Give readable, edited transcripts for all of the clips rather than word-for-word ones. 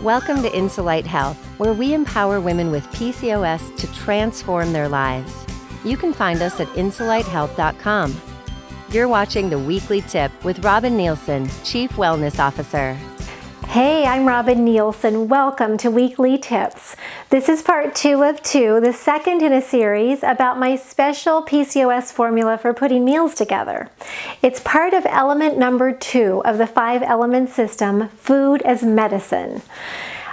Welcome to Insulite Health, where we empower women with PCOS to transform their lives. You can find us at insulitehealth.com. You're watching The Weekly Tip with Robin Nielsen, Chief Wellness Officer. Hey, I'm Robin Nielsen. Welcome to Weekly Tips. This is part 2 of 2, the second in a series about my special PCOS formula for putting meals together. It's part of element number 2 of the 5-element system, food as medicine.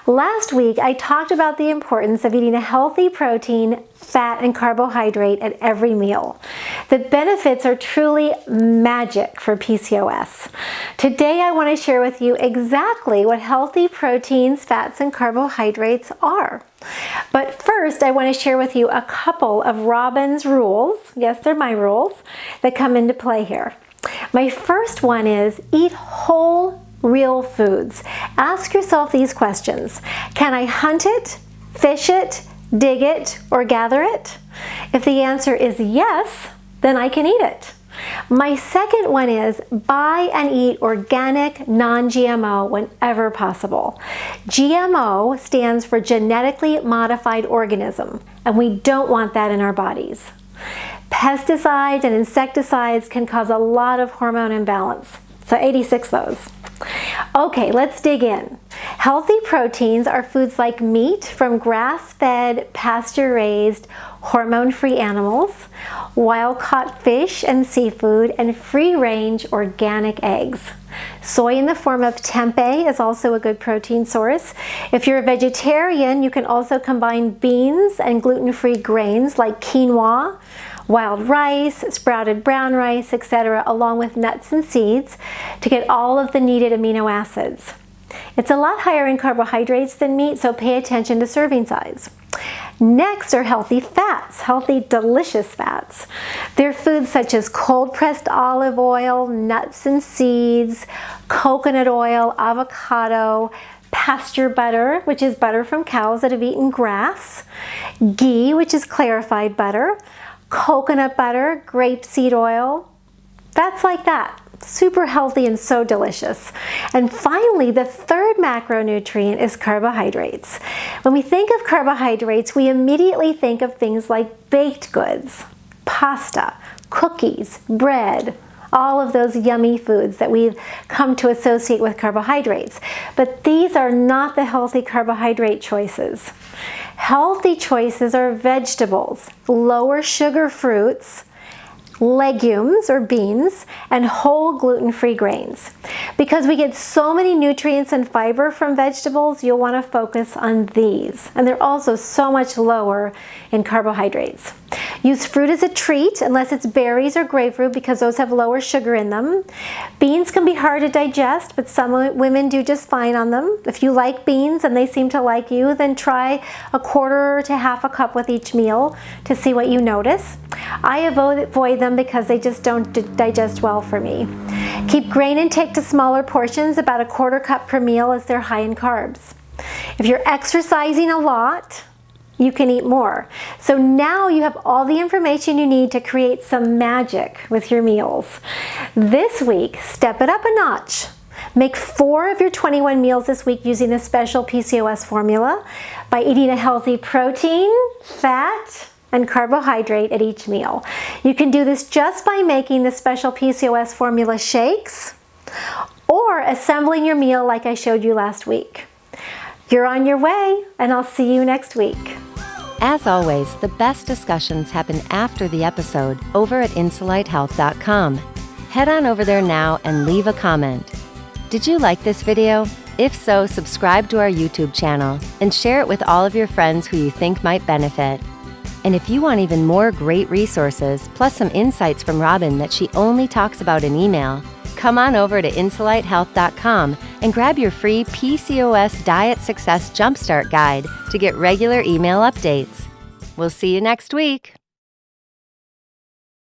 Last week, I talked about the importance of eating a healthy protein, fat, and carbohydrate at every meal. The benefits are truly magic for PCOS. Today, I want to share with you exactly what healthy proteins, fats, and carbohydrates are. But first, I want to share with you a couple of Robin's rules, yes, they're my rules, that come into play here. My first one is eat whole real foods. Ask yourself these questions. Can I hunt it, fish it, dig it, or gather it? If the answer is yes, then I can eat it. My second one is buy and eat organic, non-GMO whenever possible. GMO stands for Genetically Modified Organism, and we don't want that in our bodies. Pesticides and insecticides can cause a lot of hormone imbalance, so 86 those. Okay, let's dig in. Healthy proteins are foods like meat from grass-fed, pasture-raised, hormone-free animals, wild-caught fish and seafood, and free-range organic eggs. Soy in the form of tempeh is also a good protein source. If you're a vegetarian, you can also combine beans and gluten-free grains like quinoa, wild rice, sprouted brown rice, etc., along with nuts and seeds to get all of the needed amino acids. It's a lot higher in carbohydrates than meat, so pay attention to serving size. Next are healthy fats, healthy, delicious fats. They're foods such as cold-pressed olive oil, nuts and seeds, coconut oil, avocado, pasture butter, which is butter from cows that have eaten grass, ghee, which is clarified butter, coconut butter, grapeseed oil, fats like that. Super healthy and so delicious. And finally, the third macronutrient is carbohydrates. When we think of carbohydrates, we immediately think of things like baked goods, pasta, cookies, bread, all of those yummy foods that we've come to associate with carbohydrates. But these are not the healthy carbohydrate choices. Healthy choices are vegetables, lower sugar fruits, legumes or beans, and whole gluten-free grains. Because we get so many nutrients and fiber from vegetables, you'll want to focus on these. And they're also so much lower in carbohydrates. Use fruit as a treat, unless it's berries or grapefruit, because those have lower sugar in them. Beans can be hard to digest, but some women do just fine on them. If you like beans and they seem to like you, then try a quarter to half a cup with each meal to see what you notice. I avoid them because they just don't digest well for me. Keep grain intake to smaller portions, about a quarter cup per meal, as they're high in carbs. If you're exercising a lot, you can eat more. So now you have all the information you need to create some magic with your meals. This week, step it up a notch. Make 4 of your 21 meals this week using the special PCOS formula by eating a healthy protein, fat, and carbohydrate at each meal. You can do this just by making the special PCOS formula shakes or assembling your meal like I showed you last week. You're on your way, and I'll see you next week. As always, the best discussions happen after the episode over at insulitehealth.com. Head on over there now and leave a comment. Did you like this video? If so, subscribe to our YouTube channel and share it with all of your friends who you think might benefit. And if you want even more great resources, plus some insights from Robin that she only talks about in email, come on over to insulitehealth.com and grab your free PCOS Diet Success Jumpstart Guide to get regular email updates. We'll see you next week.